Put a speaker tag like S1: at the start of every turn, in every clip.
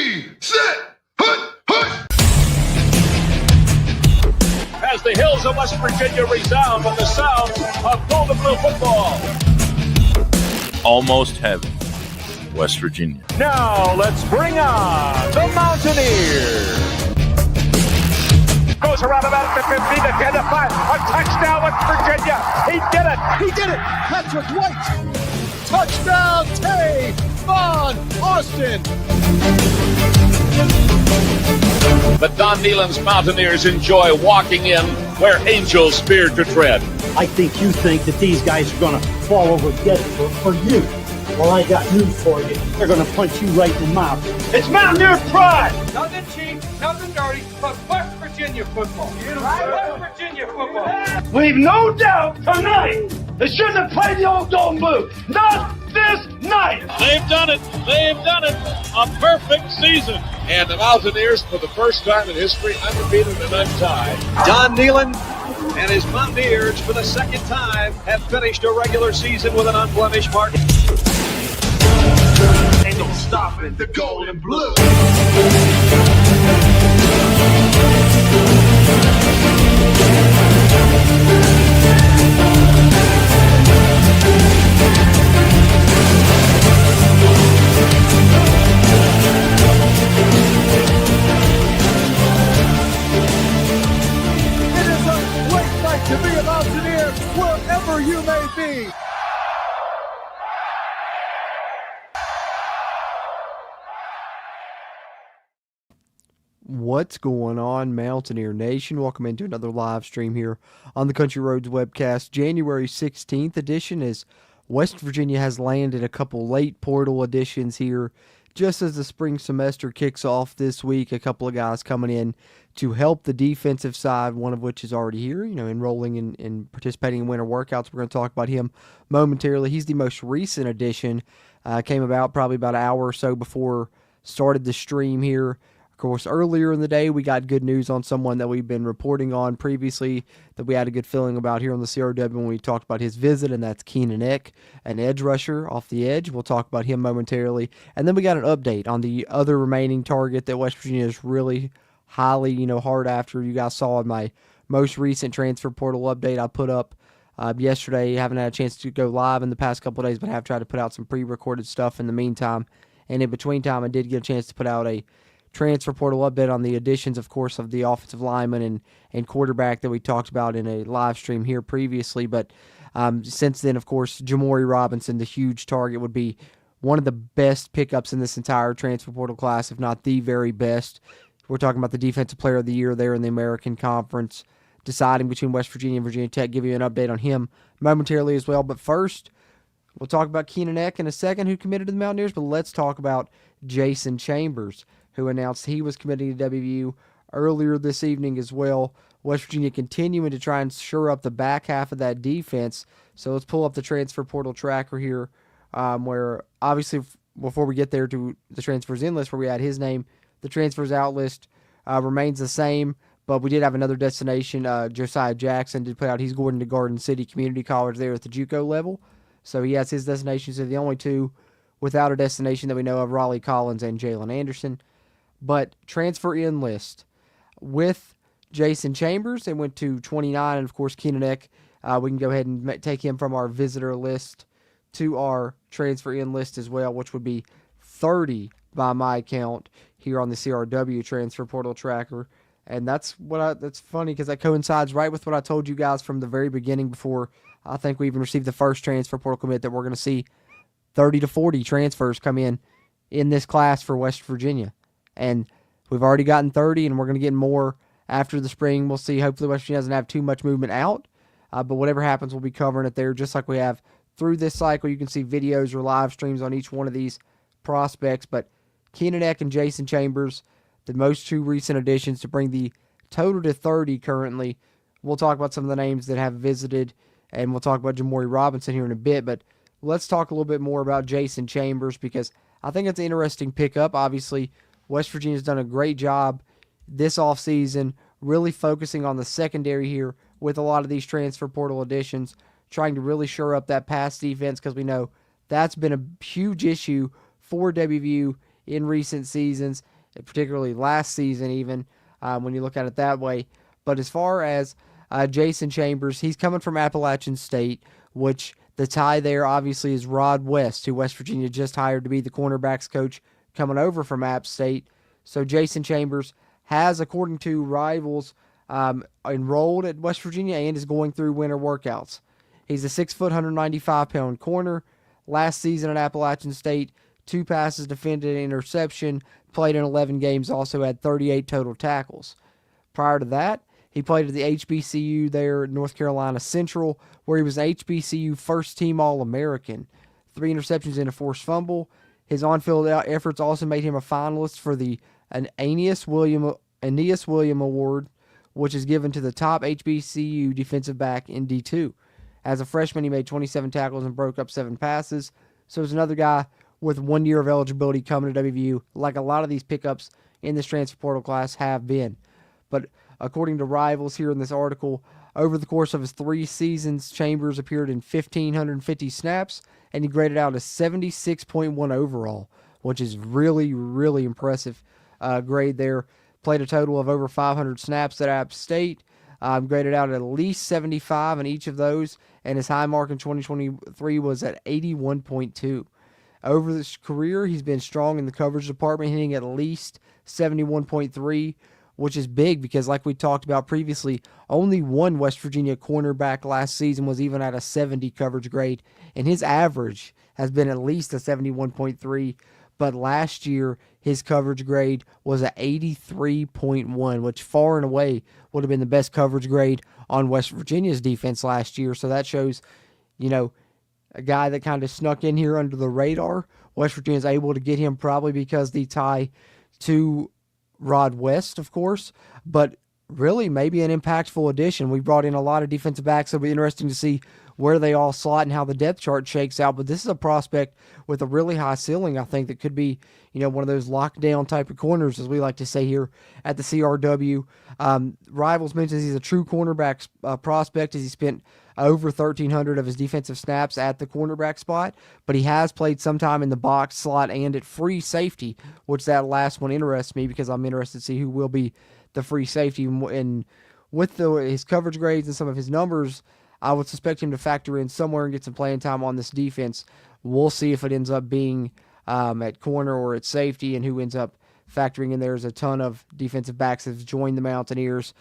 S1: Ready, set, hut, hut.
S2: As the hills of West Virginia resound with the sound of Golden Blue football.
S3: Almost heaven, West Virginia.
S2: Now let's bring on the Mountaineers. Goes around about the 15 to 10 to 5. A touchdown, West Virginia. He did it.
S4: He did it. Patrick White. Touchdown, Tay Von Austin.
S2: The Don Nehlen's Mountaineers enjoy walking in where angels fear to tread.
S5: I think you think that these guys are going to fall over dead for you. Well, I got news for you. They're going to punch you right in the mouth. It's Mountaineer pride!
S6: Nothing cheap, nothing dirty, but West Virginia football. West Virginia football.
S5: Leave no doubt tonight. They shouldn't have played the old Golden Blue. Not this night.
S2: They've done it. They've done it. A perfect season. And the Mountaineers, for the first time in history, undefeated and untied.
S7: Don Nehlen and his Mountaineers, for the second time, have finished a regular season with an unblemished mark.
S1: Ain't no stopping the Golden Blue.
S4: It is a great night to be a Mountaineer wherever you may be.
S8: What's going on, Mountaineer Nation? Welcome into another live stream here on the Country Roads webcast. January 16th edition, as West Virginia has landed a couple late portal additions here just as the spring semester kicks off this week. A couple of guys coming in to help the defensive side, one of which is already here, enrolling and participating in winter workouts. We're going to talk about him momentarily. He's the most recent addition, came about probably about an hour or so before started the stream here. Of course, earlier in the day, we got good news on someone that we've been reporting on previously that we had a good feeling about here on the CRW when we talked about his visit, and that's Keenan Eck, an edge rusher off the edge. We'll talk about him momentarily. And then we got an update on the other remaining target that West Virginia is really highly, hard after. You guys saw in my most recent transfer portal update I put up yesterday. Haven't had a chance to go live in the past couple of days, but have tried to put out some pre-recorded stuff in the meantime. And in between time, I did get a chance to put out a transfer portal update on the additions, of course, of the offensive lineman and quarterback that we talked about in a live stream here previously. But since then, of course, Jamori Robinson, the huge target, would be one of the best pickups in this entire transfer portal class, if not the very best. We're talking about the Defensive Player of the Year there in the American Conference, deciding between West Virginia and Virginia Tech. Give you an update on him momentarily as well. But first, we'll talk about Keenan Eck in a second, who committed to the Mountaineers. But let's talk about Jason Chambers, who announced he was committing to WVU earlier this evening as well. West Virginia continuing to try and shore up the back half of that defense. So let's pull up the transfer portal tracker here, where obviously before we get there to the transfers in list where we had his name, the transfers out list remains the same, but we did have another destination. Josiah Jackson did put out he's going to Garden City Community College there at the JUCO level. So he has his destinations. So the only two without a destination that we know of, Raleigh Collins and Jalen Anderson. But transfer in list with Jason Chambers, they went to 29, and of course Keenan Eck, we can go ahead and take him from our visitor list to our transfer in list as well, which would be 30 by my count here on the CRW transfer portal tracker. And that's funny because that coincides right with what I told you guys from the very beginning before I think we even received the first transfer portal commit, that we're going to see 30 to 40 transfers come in this class for West Virginia. And we've already gotten 30, and we're going to get more after the spring. We'll see. Hopefully West Virginia doesn't have too much movement out. But whatever happens, we'll be covering it there just like we have through this cycle. You can see videos or live streams on each one of these prospects. But Keenan Eck and Jason Chambers, the most two recent additions to bring the total to 30 currently. We'll talk about some of the names that have visited, and we'll talk about Jamori Robinson here in a bit. But let's talk a little bit more about Jason Chambers, because I think it's an interesting pickup. Obviously, West Virginia's done a great job this offseason, really focusing on the secondary here with a lot of these transfer portal additions, trying to really shore up that pass defense, because we know that's been a huge issue for WVU in recent seasons, particularly last season even, when you look at it that way. But as far as Jason Chambers, he's coming from Appalachian State, which the tie there obviously is Rod West, who West Virginia just hired to be the cornerbacks coach coming over from App State. So Jason Chambers has, according to Rivals, enrolled at West Virginia and is going through winter workouts. He's a 6 foot, 195-pound corner. Last season at Appalachian State, 2 passes defended, an interception, played in 11 games, also had 38 total tackles. Prior to that, he played at the HBCU there at North Carolina Central, where he was an HBCU first-team All-American. 3 interceptions and a forced fumble. His on-field efforts also made him a finalist for the Aeneas William Award, which is given to the top HBCU defensive back in D2. As a freshman, he made 27 tackles and broke up 7 passes. So he's another guy with 1 year of eligibility coming to WVU, like a lot of these pickups in this transfer portal class have been. But according to Rivals here in this article, over the course of his 3 seasons, Chambers appeared in 1,550 snaps, and he graded out a 76.1 overall, which is really, really impressive grade there. Played a total of over 500 snaps at App State, graded out at least 75 in each of those, and his high mark in 2023 was at 81.2. Over this career, he's been strong in the coverage department, hitting at least 71.3, which is big because, like we talked about previously, only one West Virginia cornerback last season was even at a 70 coverage grade, and his average has been at least a 71.3. But last year, his coverage grade was at 83.1, which far and away would have been the best coverage grade on West Virginia's defense last year. So that shows, a guy that kind of snuck in here under the radar. West Virginia is able to get him probably because the tie to Rod West, of course, but really maybe an impactful addition. We brought in a lot of defensive backs. It'll be interesting to see where they all slot and how the depth chart shakes out. But this is a prospect with a really high ceiling, I think, that could be, one of those lockdown type of corners, as we like to say here at the CRW. Rivals mentions he's a true cornerback prospect, as he spent over 1,300 of his defensive snaps at the cornerback spot, but he has played sometime in the box, slot, and at free safety, which that last one interests me because I'm interested to see who will be the free safety. And with his coverage grades and some of his numbers, I would suspect him to factor in somewhere and get some playing time on this defense. We'll see if it ends up being at corner or at safety and who ends up factoring in. There's a ton of defensive backs that have joined the Mountaineers,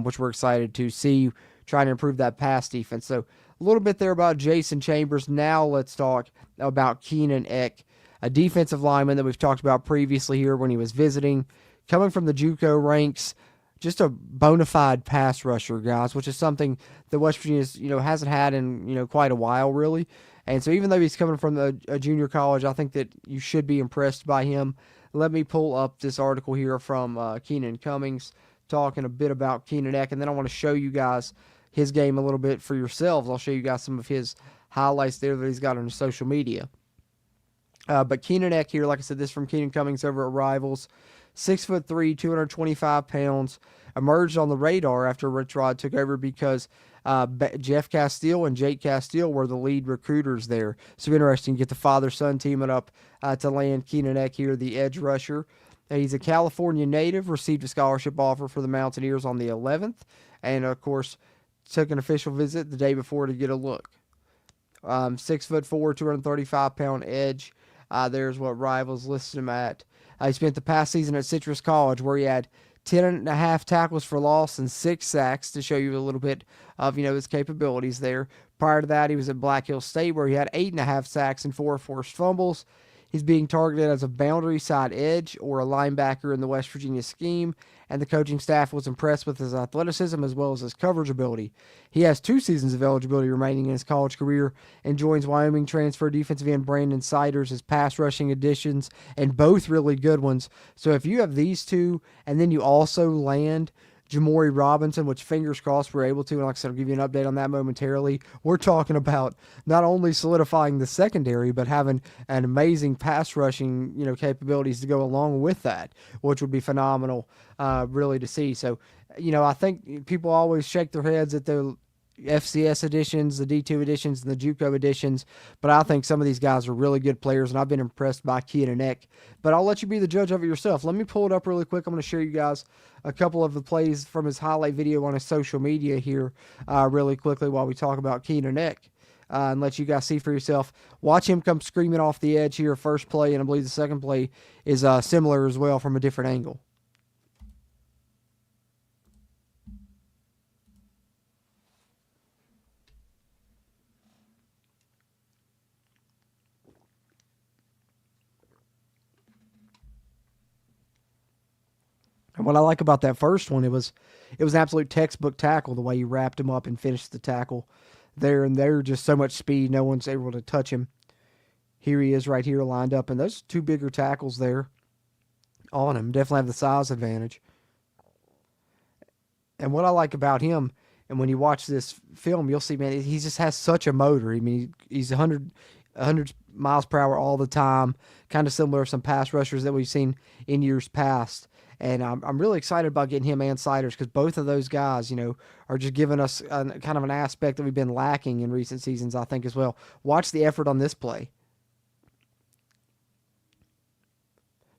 S8: which we're excited to see, trying to improve that pass defense. So a little bit there about Jason Chambers. Now let's talk about Keenan Eck, a defensive lineman that we've talked about previously here when he was visiting, coming from the JUCO ranks. Just a bona fide pass rusher, guys, which is something that West Virginia hasn't had in quite a while, really. And so even though he's coming from a junior college, I think that you should be impressed by him. Let me pull up this article here from Keenan Cummings talking a bit about Keenan Eck, and then I want to show you guys his game a little bit for yourselves. I'll show you guys some of his highlights there that he's got on his social media. But Keenan Eck here, like I said, this from Keenan Cummings over at Rivals. 6'3", 225 pounds, emerged on the radar after Rich Rod took over because Jeff Castile and Jake Castile were the lead recruiters there. So interesting to get the father-son teaming up to land Keenan Eck here, the edge rusher. He's a California native, received a scholarship offer for the Mountaineers on the 11th, and of course took an official visit the day before to get a look. 6'4", 235-pound edge. There's what Rivals listed him at. He spent the past season at Citrus College, where he had 10.5 tackles for loss and 6 sacks, to show you a little bit of his capabilities there. Prior to that, he was at Black Hill State, where he had 8.5 sacks and 4 forced fumbles. He's being targeted as a boundary side edge or a linebacker in the West Virginia scheme, and the coaching staff was impressed with his athleticism as well as his coverage ability. He has 2 seasons of eligibility remaining in his college career and joins Wyoming transfer defensive end Brandon Siders as pass rushing additions, and both really good ones. So if you have these 2 and then you also land Jamori Robinson, which fingers crossed we're able to, and like I said, I'll give you an update on that momentarily. We're talking about not only solidifying the secondary, but having an amazing pass rushing, capabilities to go along with that, which would be phenomenal, really, to see. So, I think people always shake their heads at the FCS editions, the D2 editions, and the JUCO editions, but I think some of these guys are really good players, and I've been impressed by Keenan Eck. But I'll let you be the judge of it yourself. Let me pull it up really quick. I'm going to show you guys a couple of the plays from his highlight video on his social media here really quickly while we talk about Keenan Eck. And let you guys see for yourself. Watch him come screaming off the edge here, first play, and I believe the second play is similar as well from a different angle. And what I like about that first one, it was an absolute textbook tackle, the way you wrapped him up and finished the tackle there, and there, just so much speed, no one's able to touch him. Here he is right here lined up, and those two bigger tackles there on him definitely have the size advantage. And what I like about him, and when you watch this film, you'll see, man, he just has such a motor. I mean, he's 100 miles per hour all the time, kind of similar to some pass rushers that we've seen in years past. And I'm really excited about getting him and Siders, because both of those guys, you know, are just giving us kind of an aspect that we've been lacking in recent seasons, I think, as well. Watch the effort on this play.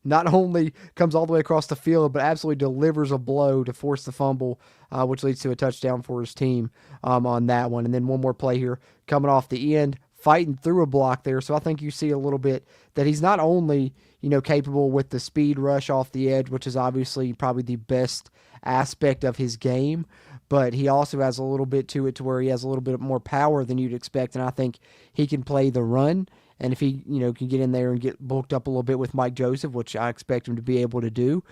S8: Not only comes all the way across the field, but absolutely delivers a blow to force the fumble, which leads to a touchdown for his team on that one. And then one more play here coming off the end, fighting through a block there. So I think you see a little bit that he's not only, you know, capable with the speed rush off the edge, which is obviously probably the best aspect of his game, but he also has a little bit to it to where he has a little bit more power than you'd expect. And I think he can play the run. And if he, you know, can get in there and get bulked up a little bit with Mike Joseph, which I expect him to be able to do,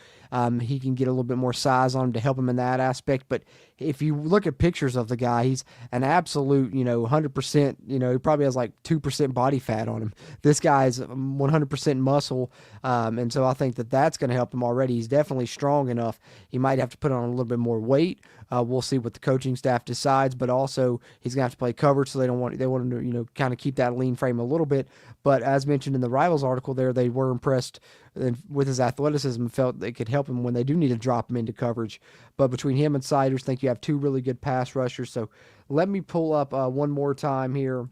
S8: he can get a little bit more size on him to help him in that aspect. But if you look at pictures of the guy, he's an absolute, you know, 100%, you know, he probably has like 2% body fat on him. This guy is 100% muscle, and so I think that that's going to help him already. He's definitely strong enough. He might have to put on a little bit more weight. We'll see what the coaching staff decides, but also he's going to have to play coverage, so they want him to, you know, kind of keep that lean frame a little bit. But as mentioned in the Rivals article there, they were impressed with his athleticism and felt they could help him when they do need to drop him into coverage. But between him and Siders, I think you have two really good pass rushers. So let me pull up one more time here. I'm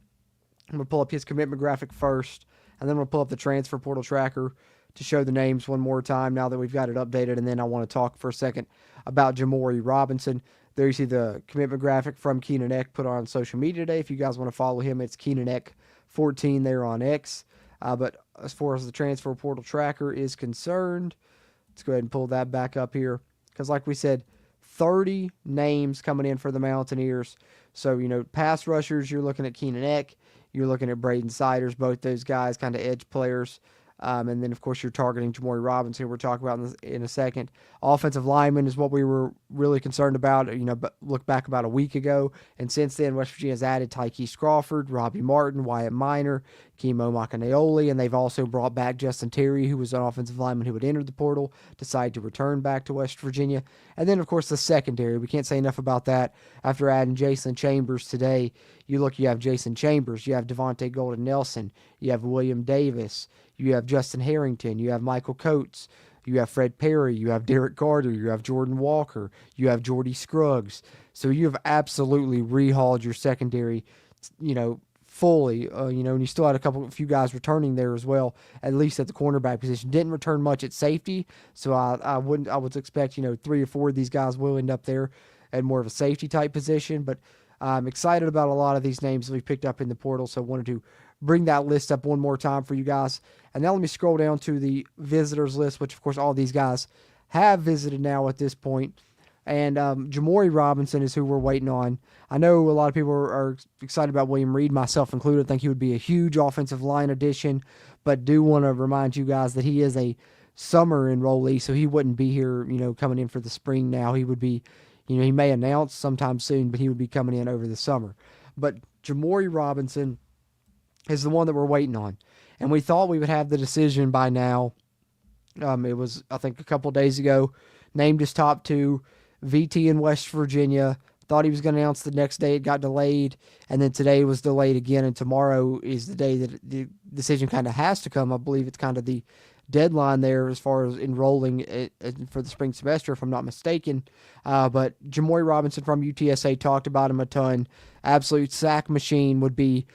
S8: going to pull up his commitment graphic first, and then I'm going to pull up the transfer portal tracker to show the names one more time now that we've got it updated. And then I want to talk for a second about Jamori Robinson. There you see the commitment graphic from Keenan Eck put on social media today. If you guys want to follow him, it's Keenan Eck 14 there on X. But as far as the transfer portal tracker is concerned, let's go ahead and pull that back up here. Because like we said, 30 names coming in for the Mountaineers. So, you know, pass rushers, you're looking at Keenan Eck. You're looking at Braden Siders, both those guys, kind of edge players. And then, of course, you're targeting Jamori Robinson, we're talking about in a second. Offensive lineman is what we were really concerned about, you know, but look back about a week ago. And since then, West Virginia has added Tykees Crawford, Robbie Martin, Wyatt Minor, Kimo Makaneoli, and they've also brought back Justin Terry, who was an offensive lineman who had entered the portal, decided to return back to West Virginia. And then, of course, the secondary. We can't say enough about that. After adding Jason Chambers today, you have Jason Chambers, you have Devontae Golden Nelson, you have William Davis, you have Justin Harrington, you have Michael Coates, you have Fred Perry, you have Derek Carter, you have Jordan Walker, you have Jordy Scruggs. So you have absolutely rehauled your secondary, you know, fully, you know, and you still had a few guys returning there as well, at least at the cornerback position. Didn't return much at safety, so I would expect, you know, 3 or 4 of these guys will end up there at more of a safety type position. But I'm excited about a lot of these names that we picked up in the portal, so I wanted to bring that list up one more time for you guys. And now let me scroll down to the visitors list, which of course all these guys have visited now at this point. And Jamori Robinson is who we're waiting on. I know a lot of people are excited about William Reed, myself included. I think he would be a huge offensive line addition, but do want to remind you guys that he is a summer enrollee, so he wouldn't be here, you know, coming in for the spring now. He would be, you know, he may announce sometime soon, but he would be coming in over the summer. But Jamori Robinson is the one that we're waiting on. And we thought we would have the decision by now. It was, I think, a couple days ago, named his top 2, VT in West Virginia. Thought he was going to announce the next day. It got delayed. And then today was delayed again. And tomorrow is the day that the decision kind of has to come. I believe it's kind of the deadline there as far as enrolling for the spring semester, if I'm not mistaken. But Jamory Robinson from UTSA, talked about him a ton. Absolute sack machine, would be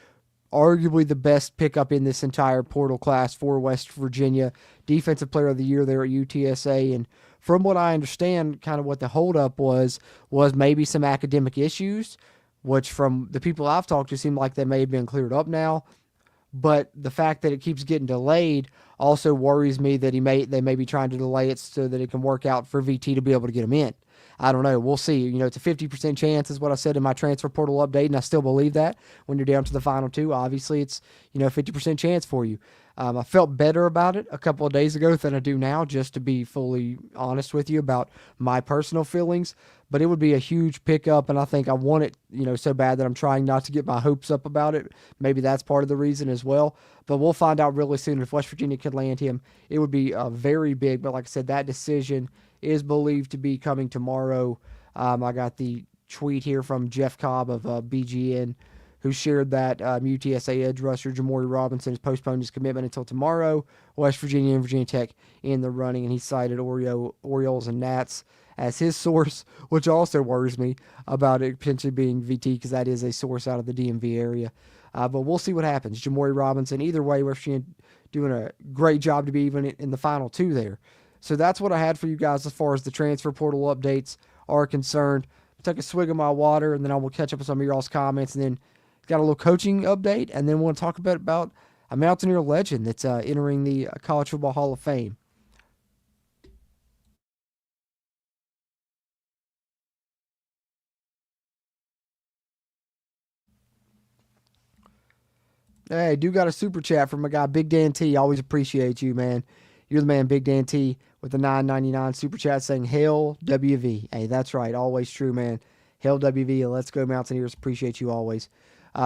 S8: arguably the best pickup in this entire portal class for West Virginia. Defensive Player of the Year there at UTSA. And from what I understand, kind of what the holdup was maybe some academic issues, which from the people I've talked to seem like they may have been cleared up now. But the fact that it keeps getting delayed also worries me that they may be trying to delay it so that it can work out for VT to be able to get him in. I don't know. We'll see. It's a 50% chance is what I said in my transfer portal update, and I still believe that. When you're down to the final two, obviously it's, 50% chance for you. I felt better about it a couple of days ago than I do now, just to be fully honest with you about my personal feelings. But it would be a huge pickup, and I think I want it, so bad that I'm trying not to get my hopes up about it. Maybe that's part of the reason as well. But we'll find out really soon if West Virginia could land him. It would be very big. But like I said, that decision is believed to be coming tomorrow. I got the tweet here from Jeff Cobb of BGN, who shared that UTSA edge rusher Jamory Robinson has postponed his commitment until tomorrow. West Virginia and Virginia Tech in the running, and he cited Orioles and Nats as his source, which also worries me about it potentially being VT, because that is a source out of the DMV area. But we'll see what happens. Jamory Robinson, either way, West Virginia doing a great job to be even in the final two there. So that's what I had for you guys as far as the transfer portal updates are concerned. Take a swig of my water, and then I will catch up with some of y'all's comments, and then got a little coaching update, and then we'll talk a bit about a Mountaineer legend that's entering the College Football Hall of Fame. Hey, do got a super chat from my guy Big Dan T. Always appreciate you, man. You're the man, Big Dan T, with the $9.99 super chat saying, Hail WV. Hey, that's right. Always true, man. Hail WV. Let's go Mountaineers. Appreciate you always.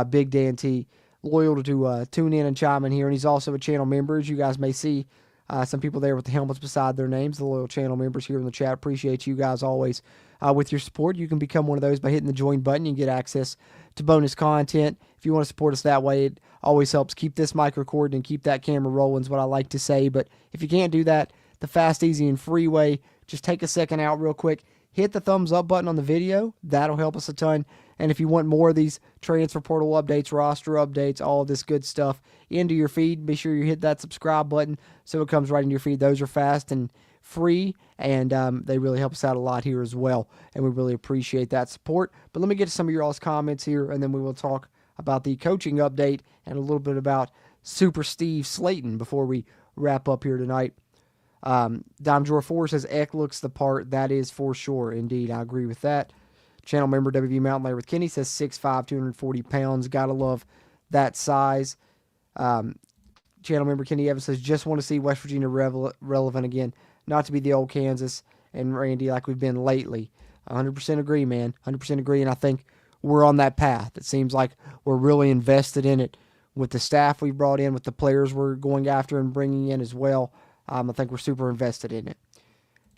S8: Big Dan T, loyal to tune in and chime in here. And he's also a channel member. As you guys may see, some people there with the helmets beside their names, the loyal channel members here in the chat. Appreciate you guys always with your support. You can become one of those by hitting the join button. You can get access to bonus content. If you want to support us that way, it always helps keep this mic recording and keep that camera rolling is what I like to say. But if you can't do that, the fast, easy, and free way, just take a second out real quick. Hit the thumbs up button on the video. That'll help us a ton. And if you want more of these transfer portal updates, roster updates, all of this good stuff into your feed, be sure you hit that subscribe button so it comes right in your feed. Those are fast and free, and they really help us out a lot here as well. And we really appreciate that support. But let me get to some of your all's comments here, and then we will talk about the coaching update and a little bit about Super Steve Slaton before we wrap up here tonight. Dime Drawer 4 says Eck looks the part. That is for sure. Indeed, I agree with that. Channel member WVU Mountain Layer with Kenny says 6'5", 240 pounds. Gotta love that size. Channel member Kenny Evans says, just want to see West Virginia relevant again. Not to be the old Kansas and Randy like we've been lately. 100% agree, man. 100% agree, and I think we're on that path. It seems like we're really invested in it with the staff we brought in, with the players we're going after and bringing in as well. I think we're super invested in it.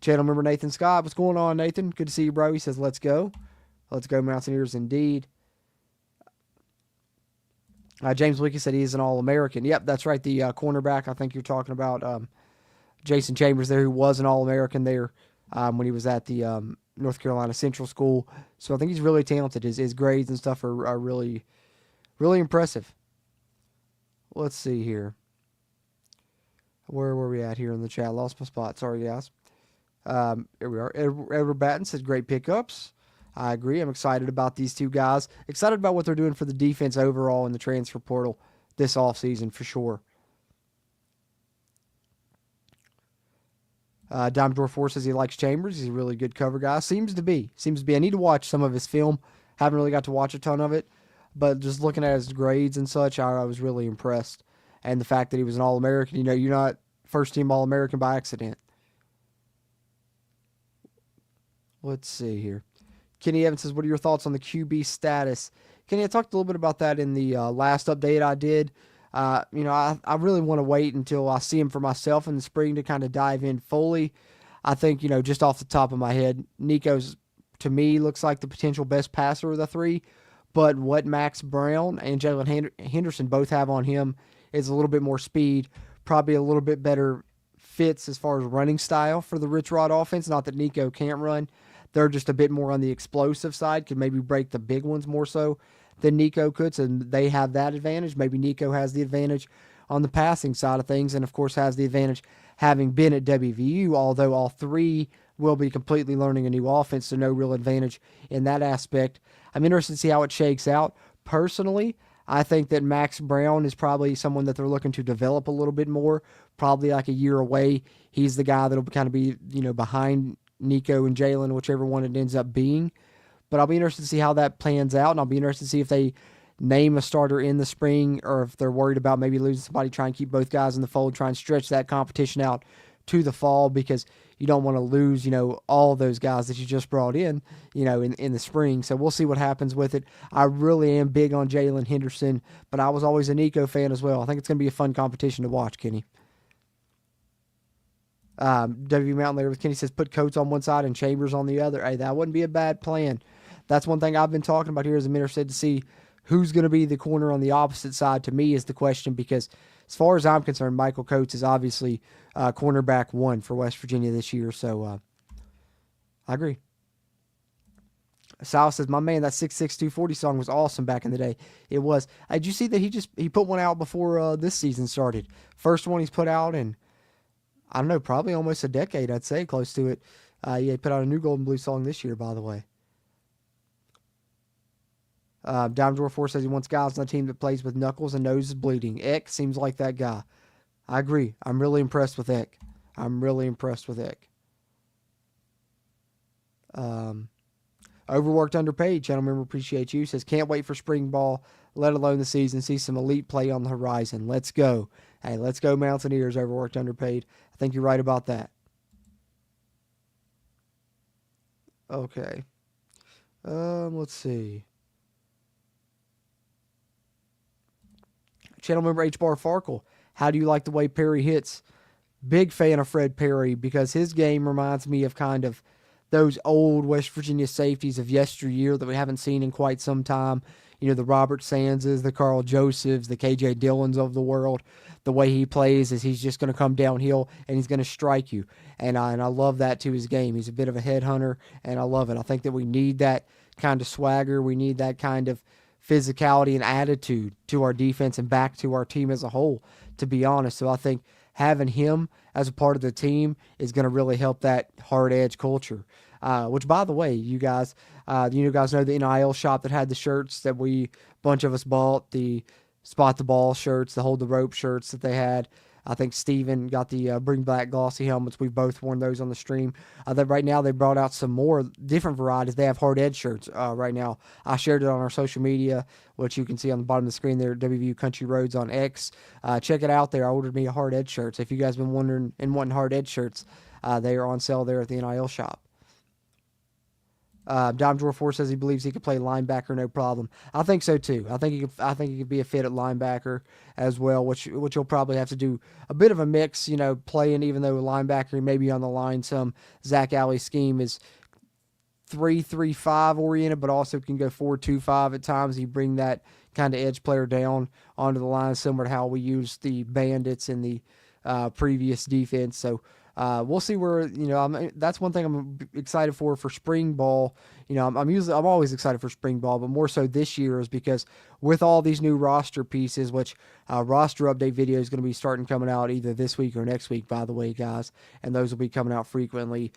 S8: Channel member Nathan Scott, what's going on, Nathan? Good to see you, bro. He says, let's go. Let's go, Mountaineers, indeed. James Wickey said he is an All-American. Yep, that's right, the cornerback. I think you're talking about Jason Chambers there, who was an All-American there when he was at the North Carolina Central School. So I think he's really talented. His grades and stuff are really, really impressive. Let's see here. Where were we at here in the chat? Lost my spot. Sorry, guys. Here we are. Edward Batten said great pickups. I agree. I'm excited about these two guys. Excited about what they're doing for the defense overall in the transfer portal this offseason for sure. Dime Door 4 says he likes Chambers. He's a really good cover guy. Seems to be. I need to watch some of his film. Haven't really got to watch a ton of it. But just looking at his grades and such, I was really impressed. And the fact that he was an All-American, you're not first-team All-American by accident. Let's see here. Kenny Evans says, what are your thoughts on the QB status? Kenny, I talked a little bit about that in the last update I did. I really want to wait until I see him for myself in the spring to kind of dive in fully. I think, just off the top of my head, Nico's, to me, looks like the potential best passer of the three. But what Max Brown and Jalen Henderson both have on him is a little bit more speed, probably a little bit better fits as far as running style for the Rich Rod offense. Not that Nico can't run. They're just a bit more on the explosive side, could maybe break the big ones more so than Nico could, so they have that advantage. Maybe Nico has the advantage on the passing side of things, and of course has the advantage having been at WVU, although all three will be completely learning a new offense, so no real advantage in that aspect. I'm interested to see how it shakes out. Personally, I think that Max Brown is probably someone that they're looking to develop a little bit more, probably like a year away. He's the guy that'll kind of be, behind Nico and Jalen, whichever one it ends up being. But I'll be interested to see how that plans out, and I'll be interested to see if they name a starter in the spring or if they're worried about maybe losing somebody, try and keep both guys in the fold, try and stretch that competition out to the fall, because you don't want to lose, all those guys that you just brought in, in the spring. So we'll see what happens with it. I really am big on Jalen Henderson, but I was always a Nico fan as well. I think it's going to be a fun competition to watch, Kenny. W Mountain Later with Kenny says, put Coates on one side and Chambers on the other. Hey, that wouldn't be a bad plan. That's one thing I've been talking about here as a interested to see who's going to be the corner on the opposite side. To me is the question, because as far as I'm concerned, Michael Coates is obviously cornerback one for West Virginia this year. So I agree. Sal says, my man, that 6'6", 240 song was awesome back in the day. It was. Did you see that he put one out before this season started? First one he's put out in, I don't know, probably almost a decade, I'd say, close to it. He put out a new Golden Blue song this year, by the way. Dime Drawer 4 says he wants guys on the team that plays with knuckles and noses bleeding. Eck seems like that guy. I agree. I'm really impressed with Eck. Overworked, underpaid. Channel member, appreciate you. Says, can't wait for spring ball, let alone the season. See some elite play on the horizon. Let's go. Hey, let's go Mountaineers, overworked, underpaid. I think you're right about that. Okay. Let's see. Channel member H. Bar Farkle, how do you like the way Perry hits? Big fan of Fred Perry, because his game reminds me of kind of those old West Virginia safeties of yesteryear that we haven't seen in quite some time. The Robert Sandses, the Carl Josephs, the KJ Dillons of the world. The way he plays is he's just going to come downhill and he's going to strike you. And I love that to his game. He's a bit of a headhunter, and I love it. I think that we need that kind of swagger. We need that kind of physicality and attitude to our defense and back to our team as a whole, to be honest. So I think having him as a part of the team is going to really help that hard edge culture. Which, by the way, you guys know the NIL shop that had the shirts that bunch of us bought, the Spot the Ball shirts, the Hold the Rope shirts that they had. I think Steven got the Bring Back Glossy helmets. We've both worn those on the stream. Right now they brought out some more different varieties. They have hard edge shirts right now. I shared it on our social media, which you can see on the bottom of the screen there, WVU Country Roads on X. Check it out there. I ordered me a hard edge shirt. So if you guys have been wondering and wanting hard edge shirts, they are on sale there at the NIL shop. Dime Drawer 4 says he believes he could play linebacker, no problem. I think so too. I think he could be a fit at linebacker as well, which he'll probably have to do a bit of a mix, playing, even though linebacker he may be on the line some. Zach Alley's scheme is 3-3-5 oriented, but also can go 4-2-5 at times. You bring that kind of edge player down onto the line, similar to how we used the Bandits in the previous defense. So we'll see where, that's one thing I'm excited for spring ball. I'm always excited for spring ball, but more so this year is because with all these new roster pieces, which roster update video is going to be coming out either this week or next week, by the way, guys, and those will be coming out frequently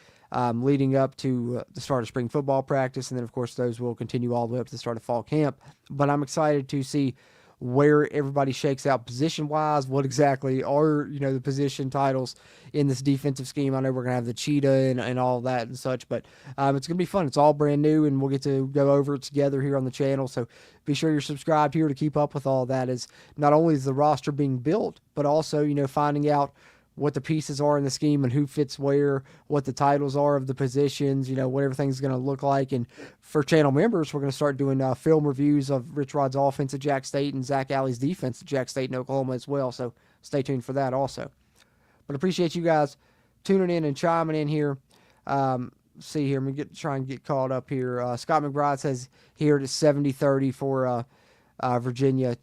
S8: leading up to the start of spring football practice. And then, of course, those will continue all the way up to the start of fall camp. But I'm excited to see where everybody shakes out position-wise, what exactly are, the position titles in this defensive scheme. I know we're going to have the cheetah and all that and such, but it's going to be fun. It's all brand new, and we'll get to go over it together here on the channel. So be sure you're subscribed here to keep up with all that, as not only is the roster being built, but also, finding out what the pieces are in the scheme and who fits where, what the titles are of the positions, what everything's going to look like. And for channel members, we're going to start doing film reviews of Rich Rod's offense at Jack State and Zach Alley's defense at Jack State in Oklahoma as well. So stay tuned for that also. But appreciate you guys tuning in and chiming in here. See here, I'm going to try and get caught up here. Scott McBride says here it is 70-30 for Virginia.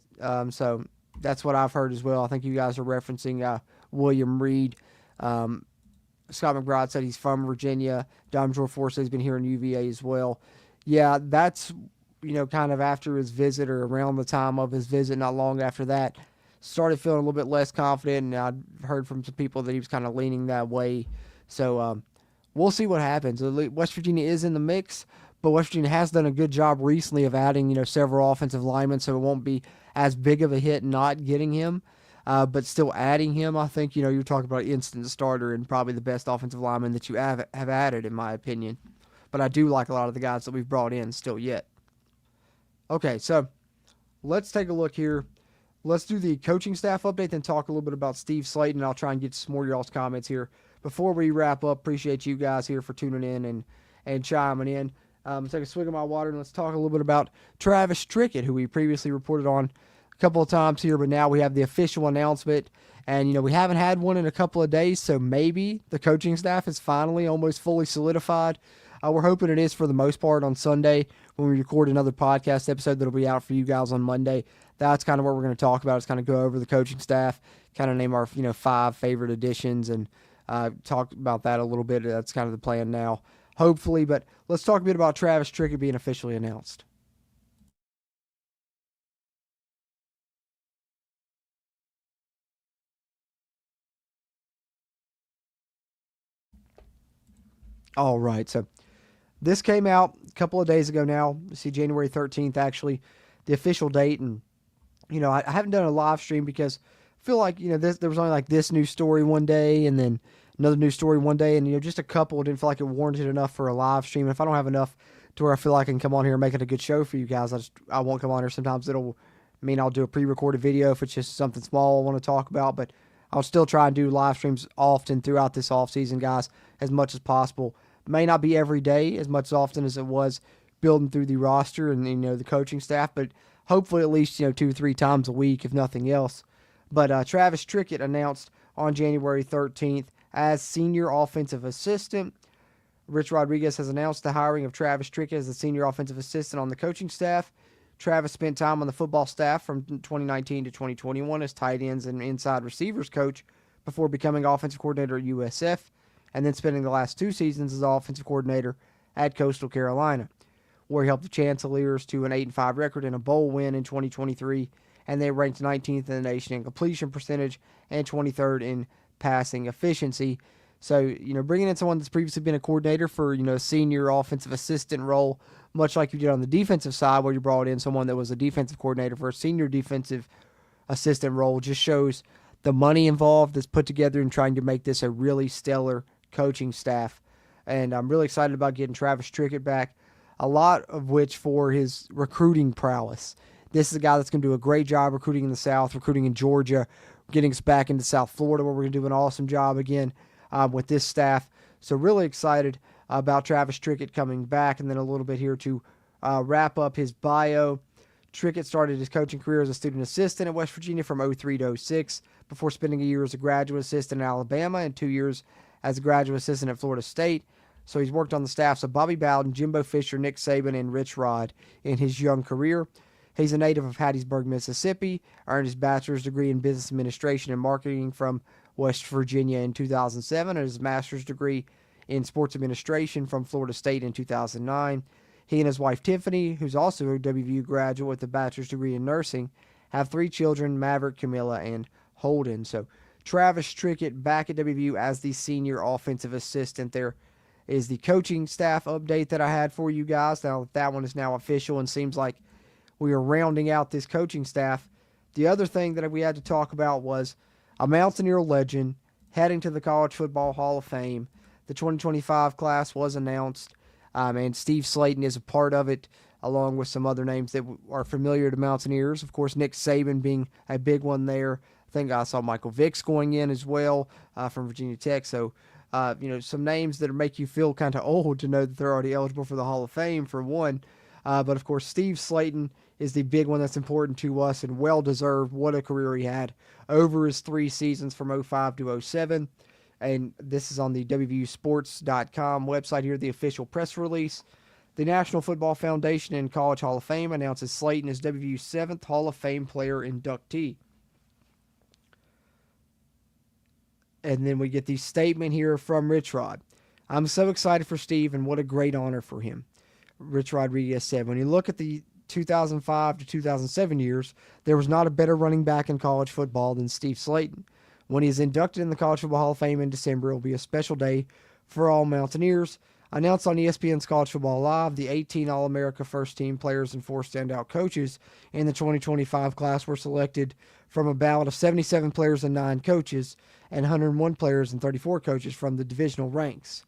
S8: So that's what I've heard as well. I think you guys are referencing William Reed Scott McBride said he's from Virginia. Dom Jorfor said he's been here in UVA as well. Yeah, that's, kind of after his visit or around the time of his visit, not long after that, started feeling a little bit less confident, and I'd heard from some people that he was kind of leaning that way. So we'll see what happens. West Virginia is in the mix, but West Virginia has done a good job recently of adding, several offensive linemen, so it won't be as big of a hit not getting him. But still adding him, I think, you're talking about an instant starter and probably the best offensive lineman that you have added, in my opinion. But I do like a lot of the guys that we've brought in still yet. Okay, so let's take a look here. Let's do the coaching staff update, then talk a little bit about Steve Slaton, and I'll try and get some more of y'all's comments here. Before we wrap up, appreciate you guys here for tuning in and chiming in. Take a swig of my water, and let's talk a little bit about Travis Trickett, who we previously reported on a couple of times here, but now we have the official announcement. And, we haven't had one in a couple of days, so maybe the coaching staff is finally almost fully solidified. We're hoping it is for the most part on Sunday when we record another podcast episode that'll be out for you guys on Monday. That's kind of what we're going to talk about. Is kind of go over the coaching staff, kind of name our 5 favorite additions, and talk about that a little bit. That's kind of the plan now, hopefully. But let's talk a bit about Travis Trickett being officially announced. All right, so this came out a couple of days ago now. You see January 13th, actually, the official date. And, I haven't done a live stream because I feel like, there was only like this news story one day and then another news story one day. And, just a couple didn't feel like it warranted enough for a live stream. And if I don't have enough to where I feel like I can come on here and make it a good show for you guys, I won't come on here. Sometimes it'll mean I'll do a pre-recorded video if it's just something small I want to talk about. But I'll still try and do live streams often throughout this offseason, guys, as much as possible. May not be every day as much often as it was building through the roster and, the coaching staff, but hopefully at least, 2 or 3 times a week, if nothing else. But Travis Trickett announced on January 13th as senior offensive assistant. Rich Rodriguez has announced the hiring of Travis Trickett as the senior offensive assistant on the coaching staff. Travis spent time on the football staff from 2019 to 2021 as tight ends and inside receivers coach before becoming offensive coordinator at USF, and then spending the last 2 seasons as offensive coordinator at Coastal Carolina, where he helped the Chancelleers to an 8-5 record and a bowl win in 2023, and they ranked 19th in the nation in completion percentage and 23rd in passing efficiency. So, bringing in someone that's previously been a coordinator for, a senior offensive assistant role, much like you did on the defensive side where you brought in someone that was a defensive coordinator for a senior defensive assistant role, just shows the money involved that's put together in trying to make this a really stellar coaching staff. And I'm really excited about getting Travis Trickett back, a lot of which for his recruiting prowess. This is a guy that's going to do a great job recruiting in the South, recruiting in Georgia, getting us back into South Florida where we're going to do an awesome job again with this staff. So really excited about Travis Trickett coming back. And then a little bit here to wrap up his bio. Trickett started his coaching career as a student assistant at West Virginia from 03 to 06 before spending a year as a graduate assistant in Alabama and 2 years as a graduate assistant at Florida State. So he's worked on the staffs of Bobby Bowden, Jimbo Fisher, Nick Saban, and Rich Rod in his young career. He's a native of Hattiesburg, Mississippi, earned his bachelor's degree in business administration and marketing from West Virginia in 2007, and his master's degree in sports administration from Florida State in 2009. He and his wife Tiffany, who's also a WVU graduate with a bachelor's degree in nursing, have 3 children, Maverick, Camilla, and Holden. So Travis Trickett back at WVU as the senior offensive assistant. There is the coaching staff update that I had for you guys. Now that one is now official and seems like we are rounding out this coaching staff. The other thing that we had to talk about was a Mountaineer legend heading to the College Football Hall of Fame. The 2025 class was announced, and Steve Slaton is a part of it, along with some other names that are familiar to Mountaineers. Of course, Nick Saban being a big one there. I think I saw Michael Vick's going in as well from Virginia Tech. So, some names that make you feel kind of old to know that they're already eligible for the Hall of Fame, for one. But, of course, Steve Slaton is the big one that's important to us and well-deserved. What a career he had over his 3 seasons from 05 to 07. And this is on the WVUsports.com website here, the official press release. The National Football Foundation and College Hall of Fame announces Slaton as WVU's 7th Hall of Fame player inductee. And then we get the statement here from Rich Rod. I'm so excited for Steve, and what a great honor for him. Rich Rodriguez said, when you look at the 2005 to 2007 years, there was not a better running back in college football than Steve Slaton. When he is inducted in the College Football Hall of Fame in December, it will be a special day for all Mountaineers. Announced on ESPN's College Football Live, the 18 All-America first-team players and 4 standout coaches in the 2025 class were selected from a ballot of 77 players and 9 coaches, and 101 players and 34 coaches from the divisional ranks.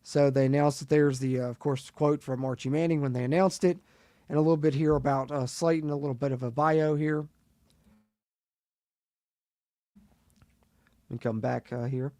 S8: So they announced that there's the, of course, quote from Archie Manning when they announced it, and a little bit here about Slaton, a little bit of a bio here. And come back here.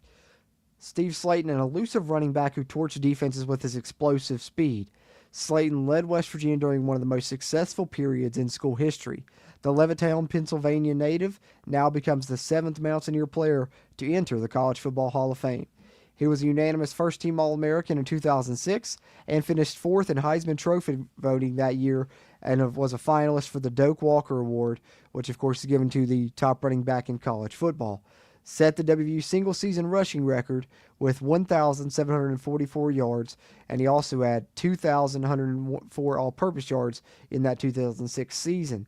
S8: Steve Slaton, an elusive running back who torched defenses with his explosive speed. Slaton led West Virginia during one of the most successful periods in school history. The Levittown, Pennsylvania native now becomes the 7th Mountaineer player to enter the College Football Hall of Fame. He was a unanimous first-team All-American in 2006 and finished 4th in Heisman Trophy voting that year, and was a finalist for the Doak Walker Award, which of course is given to the top running back in college football. Set the WVU single-season rushing record with 1,744 yards, and he also had 2,104 all-purpose yards in that 2006 season.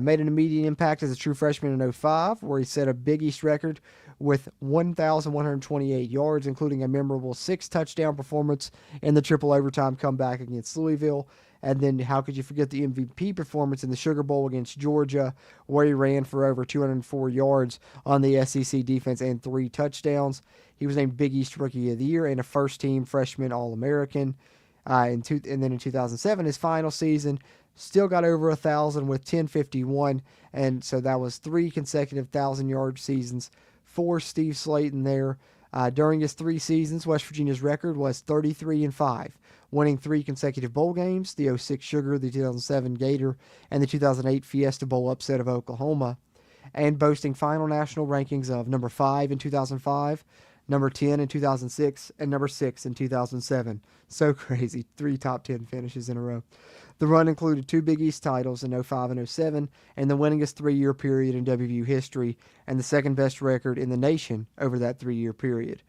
S8: Made an immediate impact as a true freshman in 2005, where he set a Big East record with 1,128 yards, including a memorable 6-touchdown performance in the triple overtime comeback against Louisville. And then how could you forget the MVP performance in the Sugar Bowl against Georgia, where he ran for over 204 yards on the SEC defense and 3 touchdowns. He was named Big East Rookie of the Year and a first-team freshman All-American. And then in 2007, his final season, still got over 1,000 with 1051, and so that was 3 consecutive 1,000-yard seasons for Steve Slaton there. During his 3 seasons, West Virginia's record was 33-5, winning 3 consecutive bowl games, the 2006 Sugar, the 2007 Gator, and the 2008 Fiesta Bowl upset of Oklahoma, and boasting final national rankings of number 5 in 2005, number 10 in 2006, and number 6 in 2007. So crazy. 3 top 10 finishes in a row. The run included 2 Big East titles in 2005 and 2007, and the winningest 3-year period in WVU history, and the second best record in the nation over that 3-year period.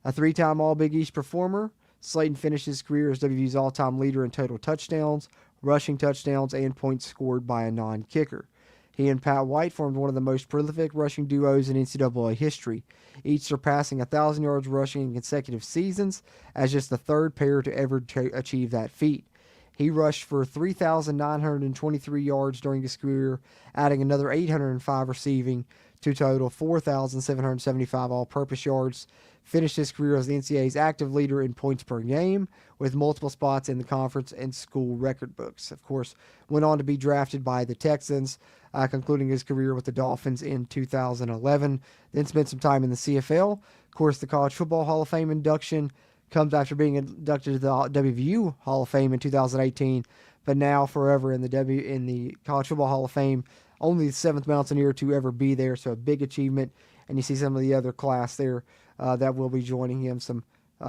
S8: A 3-time All-Big East performer, Slaton finished his career as WVU's all-time leader in total touchdowns, rushing touchdowns, and points scored by a non-kicker. He and Pat White formed one of the most prolific rushing duos in NCAA history, each surpassing 1,000 yards rushing in consecutive seasons as just the 3rd pair to ever achieve that feat. He rushed for 3,923 yards during his career, adding another 805 receiving to total 4,775 all-purpose yards. Finished his career as the NCAA's active leader in points per game, with multiple spots in the conference and school record books. Of course, went on to be drafted by the Texans, concluding his career with the Dolphins in 2011. Then spent some time in the CFL. Of course, the College Football Hall of Fame induction comes after being inducted to the WVU Hall of Fame in 2018, but now forever in the College Football Hall of Fame. Only the 7th Mountaineer to ever be there, so a big achievement. And you see some of the other class there that will be joining him. Some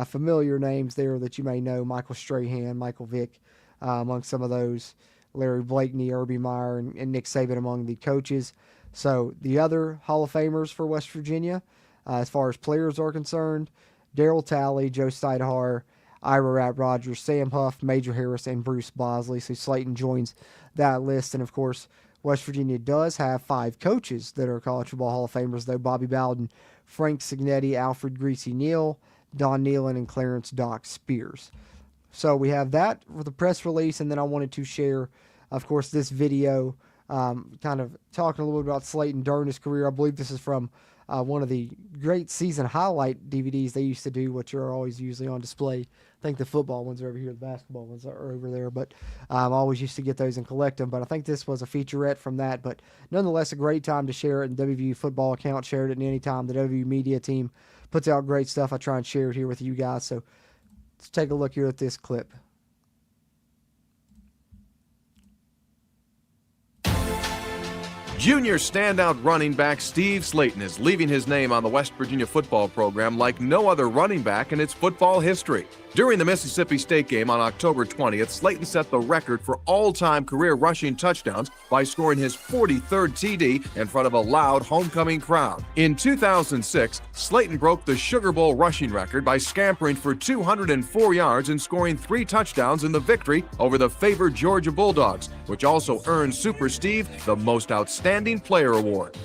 S8: familiar names there that you may know: Michael Strahan, Michael Vick, among some of those. Larry Blakeney, Irby Meyer, and Nick Saban among the coaches. So the other Hall of Famers for West Virginia, as far as players are concerned: Darryl Talley, Joe Steinhardt, Ira Rat Rogers, Sam Huff, Major Harris, and Bruce Bosley. So Slaton joins that list. And, of course, West Virginia does have 5 coaches that are College Football Hall of Famers, though: Bobby Bowden, Frank Signetti, Alfred Greasy Neal, Don Nealon, and Clarence Doc Spears. So we have that for the press release, and then I wanted to share, of course, this video kind of talking a little bit about Slaton during his career. I believe this is from one of the great season highlight DVDs they used to do, which are always usually on display. I think the football ones are over here, the basketball ones are over there, but I always used to get those and collect them. But I think this was a featurette from that, but nonetheless a great time to share it. And WVU football account shared it, and anytime the WVU media team puts out great stuff, I try and share it here with you guys. So let's take a look here at this clip.
S9: Junior standout running back Steve Slaton is leaving his name on the West Virginia football program like no other running back in its football history. During the Mississippi State game on October 20th, Slaton set the record for all-time career rushing touchdowns by scoring his 43rd TD in front of a loud homecoming crowd. In 2006, Slaton broke the Sugar Bowl rushing record by scampering for 204 yards and scoring 3 touchdowns in the victory over the favored Georgia Bulldogs, which also earned Super Steve the Most Outstanding Player Award.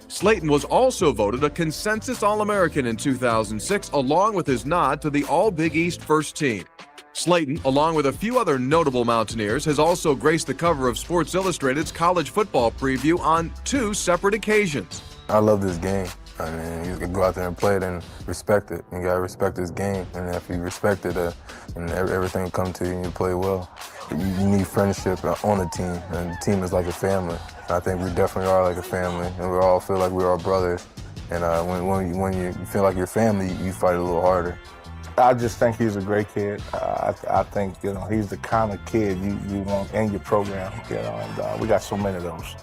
S9: Slaton was also voted a consensus All-American in 2006, along with his nod to the All-Big East first team. Slaton, along with a few other notable Mountaineers, has also graced the cover of Sports Illustrated's college football preview on 2 separate occasions.
S10: I love this game. I mean, you can go out there and play it and respect it. You gotta respect this game, and if you respect it, and everything will come to you and you play well. You need friendship on a team, and the team is like a family. I think we definitely are like a family, and we all feel like we're all brothers. And when you feel like you're family, you fight a little harder.
S11: I just think he's a great kid. I think, he's the kind of kid you want in your program, and we got so many of those,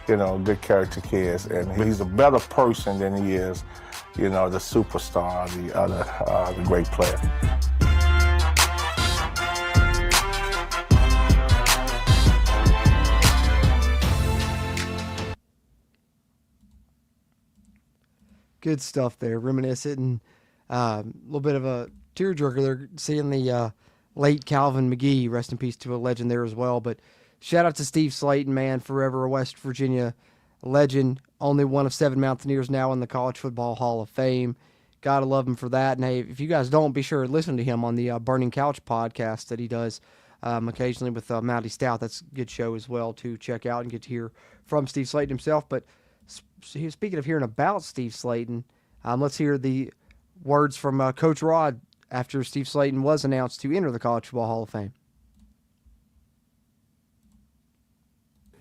S11: good character kids. And he's a better person than he is, the superstar, the great player.
S8: Good stuff there, reminiscent, and a little bit of a tearjerker there, seeing the late Calvin McGee, rest in peace to a legend there as well. But shout out to Steve Slaton, man, forever a West Virginia legend, only one of 7 Mountaineers now in the College Football Hall of Fame. Gotta love him for that. And hey, if you guys don't, be sure to listen to him on the Burning Couch podcast that he does occasionally with Mountie Stout. That's a good show as well to check out and get to hear from Steve Slaton himself. But speaking of hearing about Steve Slaton, let's hear the words from Coach Rod after Steve Slaton was announced to enter the College Football Hall of Fame.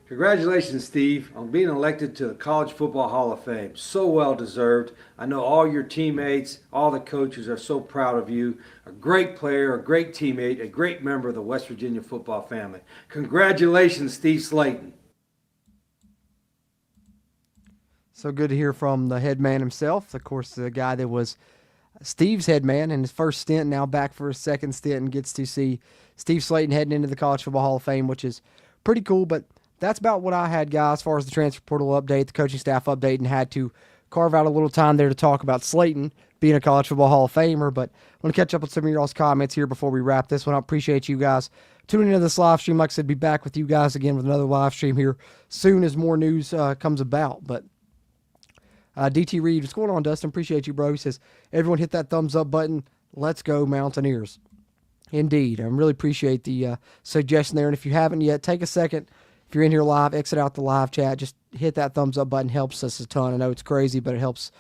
S12: Congratulations, Steve, on being elected to the College Football Hall of Fame. So well deserved. I know all your teammates, all the coaches are so proud of you. A great player, a great teammate, a great member of the West Virginia football family. Congratulations, Steve Slaton.
S8: So good to hear from the head man himself. Of course, the guy that was Steve's head man in his first stint, now back for his second stint, and gets to see Steve Slaton heading into the College Football Hall of Fame, which is pretty cool. But that's about what I had, guys, as far as the transfer portal update, the coaching staff update, and had to carve out a little time there to talk about Slaton being a College Football Hall of Famer. But I want to catch up with some of y'all's comments here before we wrap this one up. Appreciate you guys tuning into this live stream. Like I said, be back with you guys again with another live stream here soon as more news comes about. But DT Reed, what's going on, Dustin? Appreciate you, bro. He says, everyone hit that thumbs up button. Let's go, Mountaineers. Indeed. I really appreciate the suggestion there. And if you haven't yet, take a second. If you're in here live, exit out the live chat. Just hit that thumbs up button. Helps us a ton. I know it's crazy, but it helps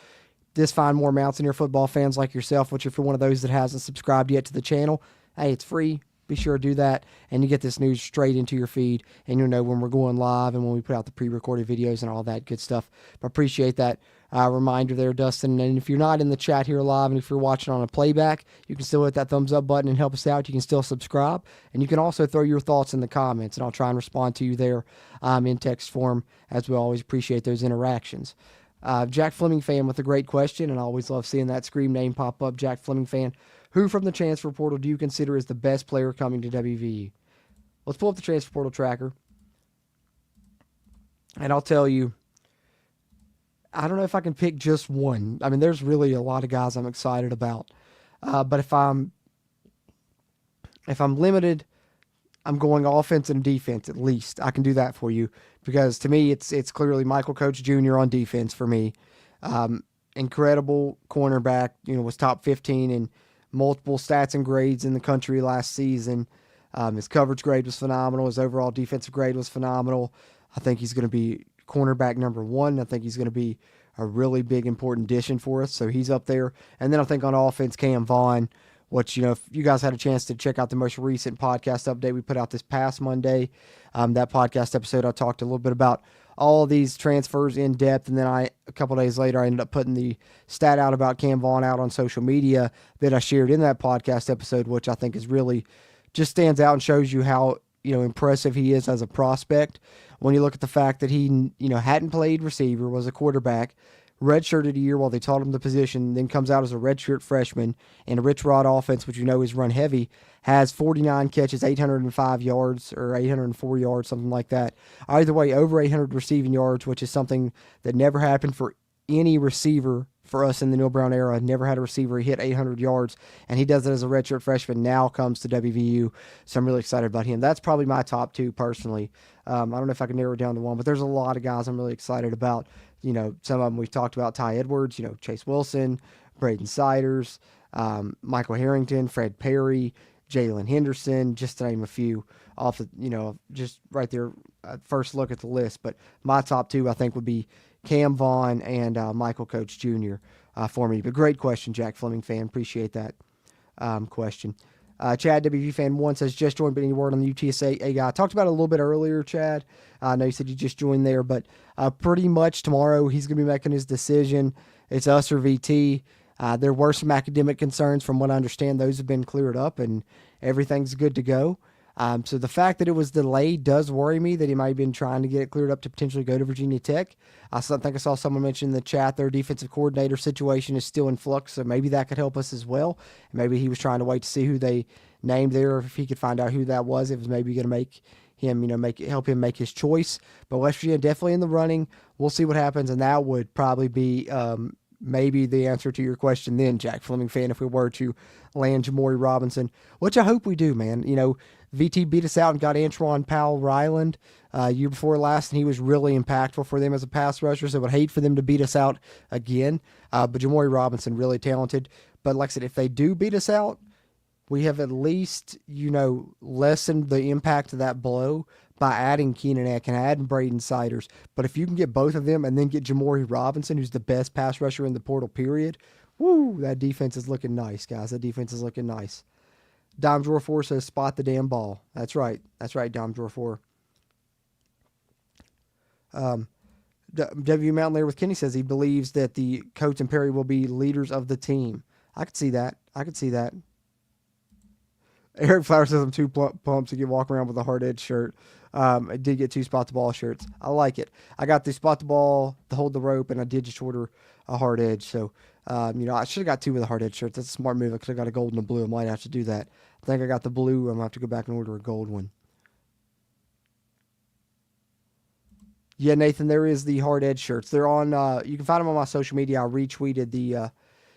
S8: this find more Mountaineer football fans like yourself, which if you're one of those that hasn't subscribed yet to the channel, hey, it's free. Be sure to do that, and you get this news straight into your feed, and you'll know when we're going live and when we put out the pre-recorded videos and all that good stuff. But appreciate that reminder there, Dustin. And if you're not in the chat here live, and if you're watching on a playback, you can still hit that thumbs up button and help us out. You can still subscribe, and you can also throw your thoughts in the comments, and I'll try and respond to you there in text form, as we always appreciate those interactions. Jack Fleming fan with a great question, and I always love seeing that screen name pop up. Jack Fleming fan. Who from the transfer portal do you consider is the best player coming to WVU? Let's pull up the transfer portal tracker. And I'll tell you, I don't know if I can pick just one. I mean, there's really a lot of guys I'm excited about. But if I'm limited, I'm going offense and defense at least. I can do that for you. Because to me, it's clearly Michael Coach Jr. on defense for me. Incredible cornerback, was top 15 in multiple stats and grades in the country last season. His coverage grade was phenomenal. His overall defensive grade was phenomenal. I think he's going to be cornerback number 1. I think he's going to be a really big, important addition for us. So he's up there. And then I think on offense, Cam Vaughn, which, if you guys had a chance to check out the most recent podcast update we put out this past Monday, that podcast episode, I talked a little bit about all of these transfers in depth, and then a couple days later, I ended up putting the stat out about Cam Vaughn out on social media that I shared in that podcast episode, which I think is really just stands out and shows you how impressive he is as a prospect. When you look at the fact that he, hadn't played receiver, was a quarterback, redshirted a year while they taught him the position, then comes out as a redshirt freshman in a Rich Rod offense, which is run heavy, has 49 catches, 805 yards or 804 yards, something like that. Either way, over 800 receiving yards, which is something that never happened for any receiver for us in the Neil Brown era. Never had a receiver hit 800 yards, and he does it as a redshirt freshman. Now comes to WVU, so I'm really excited about him. That's probably my top two personally. I don't know if I can narrow it down to one, but there's a lot of guys I'm really excited about. Some of them we've talked about: Ty Edwards, Chase Wilson, Braden Siders, Michael Harrington, Fred Perry, Jalen Henderson, just to name a few off the, just right there at first look at the list. But my top two, I think, would be Cam Vaughn and Michael Coach Jr. For me. But great question, Jack Fleming fan. Appreciate that question. Chad WV fan 1 says, just joined, but any word on the UTSA guy? I talked about it a little bit earlier, Chad. I know you said you just joined there, but pretty much tomorrow he's going to be making his decision. It's us or VT. There were some academic concerns. From what I understand, those have been cleared up and everything's good to go. So the fact that it was delayed does worry me, that he might have been trying to get it cleared up to potentially go to Virginia Tech. I think I saw someone mention in the chat their defensive coordinator situation is still in flux, so maybe that could help us as well. Maybe he was trying to wait to see who they named there, if he could find out who that was. It was maybe going to make him, help him make his choice. But West Virginia definitely in the running. We'll see what happens, and that would probably be maybe the answer to your question then, Jack Fleming fan, if we were to land Jamori Robinson, which I hope we do, man. VT beat us out and got Antoine Powell-Ryland year before last, and he was really impactful for them as a pass rusher, so I would hate for them to beat us out again. But Jamori Robinson, really talented. But like I said, if they do beat us out, we have at least, lessened the impact of that blow by adding Keenan Eck and adding Braden Siders. But if you can get both of them and then get Jamori Robinson, who's the best pass rusher in the portal period, woo, that defense is looking nice, guys. That defense is looking nice. Dom Drawer 4 says, spot the damn ball. That's right. That's right, Dom Drawer 4. W Mountain there with Kenny says he believes that the Coates and Perry will be leaders of the team. I could see that. Eric Flowers says I'm too pumped to walk around with a hard edge shirt. I did get 2 spot the ball shirts. I like it. I got the spot the ball, the hold the rope, and I did just order a hard edge. So, I should have got 2 with a hard edge shirts. That's a smart move because I got a gold and a blue. I might have to do that. I think I got the blue. I'm going to have to go back and order a gold one. Yeah, Nathan, there is the hard edge shirts. They're on, you can find them on my social media. I retweeted the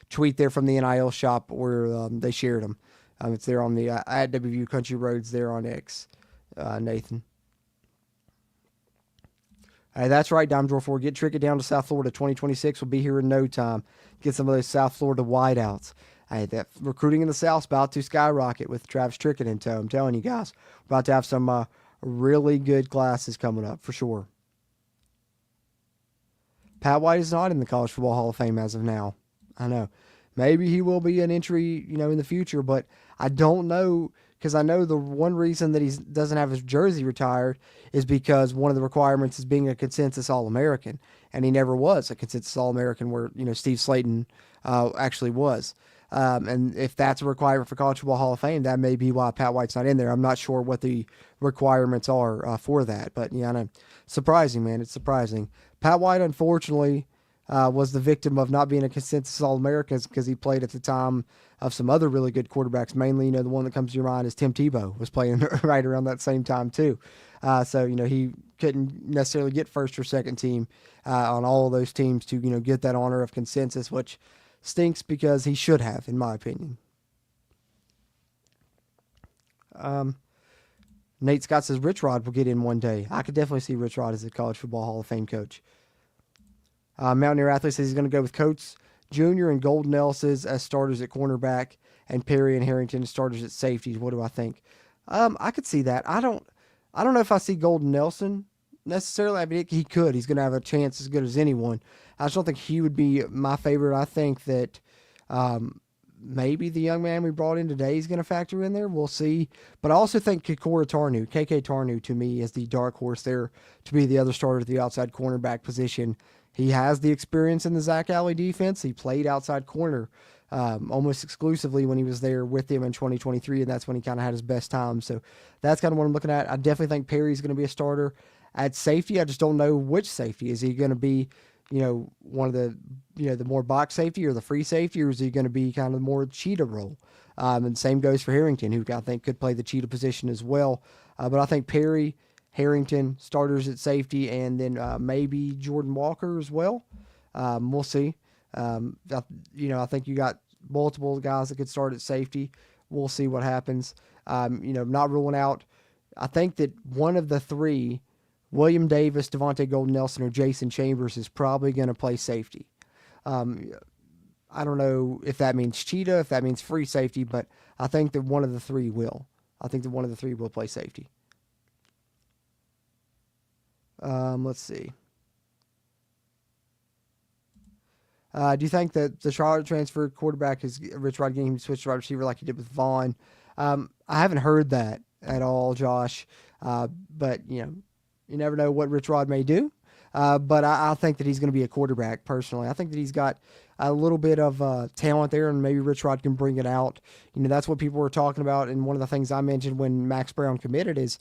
S8: tweet there from the NIL shop where they shared them. It's there on the at WVU Country Roads there on X, Nathan. Hey, that's right, Dime Drawer 4. Get Trickett down to South Florida. 2026 will be here in no time. Get some of those South Florida wideouts. Hey, that recruiting in the South's about to skyrocket with Travis Trickett in tow. I'm telling you guys, we're about to have some really good classes coming up for sure. Pat White is not in the College Football Hall of Fame as of now. I know. Maybe he will be an entry, in the future, but I don't know, because I know the one reason that he doesn't have his jersey retired is because one of the requirements is being a consensus All-American, and he never was a consensus All-American where, Steve Slaton actually was. And if that's a requirement for College Football Hall of Fame, that may be why Pat White's not in there. I'm not sure what the requirements are for that, but, I know. Surprising, man. It's surprising. Pat White, unfortunately, was the victim of not being a consensus All-American because he played at the time of some other really good quarterbacks. Mainly, the one that comes to your mind is Tim Tebow was playing right around that same time too. So, he couldn't necessarily get first or second team on all of those teams to, get that honor of consensus, which stinks because he should have, in my opinion. Nate Scott says Rich Rod will get in one day. I could definitely see Rich Rod as a College Football Hall of Fame coach. Mountaineer Athlete says he's going to go with Coates Jr. and Golden Ellis as starters at cornerback and Perry and Harrington as starters at safeties. What do I think? I could see that. I don't know if I see Golden Nelson necessarily. I mean, he could. He's going to have a chance as good as anyone. I just don't think he would be my favorite. I think that maybe the young man we brought in today is going to factor in there. We'll see. But I also think KK Tarnu, to me, is the dark horse there to be the other starter at the outside cornerback position. He has the experience in the Zach Alley defense. He played outside corner almost exclusively when he was there with them in 2023, and that's when he kind of had his best time. So that's kind of what I'm looking at. I definitely think Perry's going to be a starter. At safety, I just don't know which safety. Is he going to be, one of the, the more box safety or the free safety, or is he going to be kind of more cheetah role? And same goes for Harrington, who I think could play the cheetah position as well. But I think Perry, Harrington, starters at safety, and then maybe Jordan Walker as well. We'll see. I think you got multiple guys that could start at safety. We'll see what happens. Not ruling out. I think that one of the three, William Davis, Devontae Golden Nelson, or Jason Chambers, is probably going to play safety. I don't know if that means cheetah, if that means free safety, but I think that one of the three will. I think that one of the three will play safety. Let's see. Do you think that the Charlotte transfer quarterback is Rich Rod getting him to switch to wide receiver like he did with Vaughn? I haven't heard that at all, Josh. But, you never know what Rich Rod may do. But I think that he's going to be a quarterback, personally. I think that he's got a little bit of talent there, and maybe Rich Rod can bring it out. That's what people were talking about, and one of the things I mentioned when Max Brown committed is,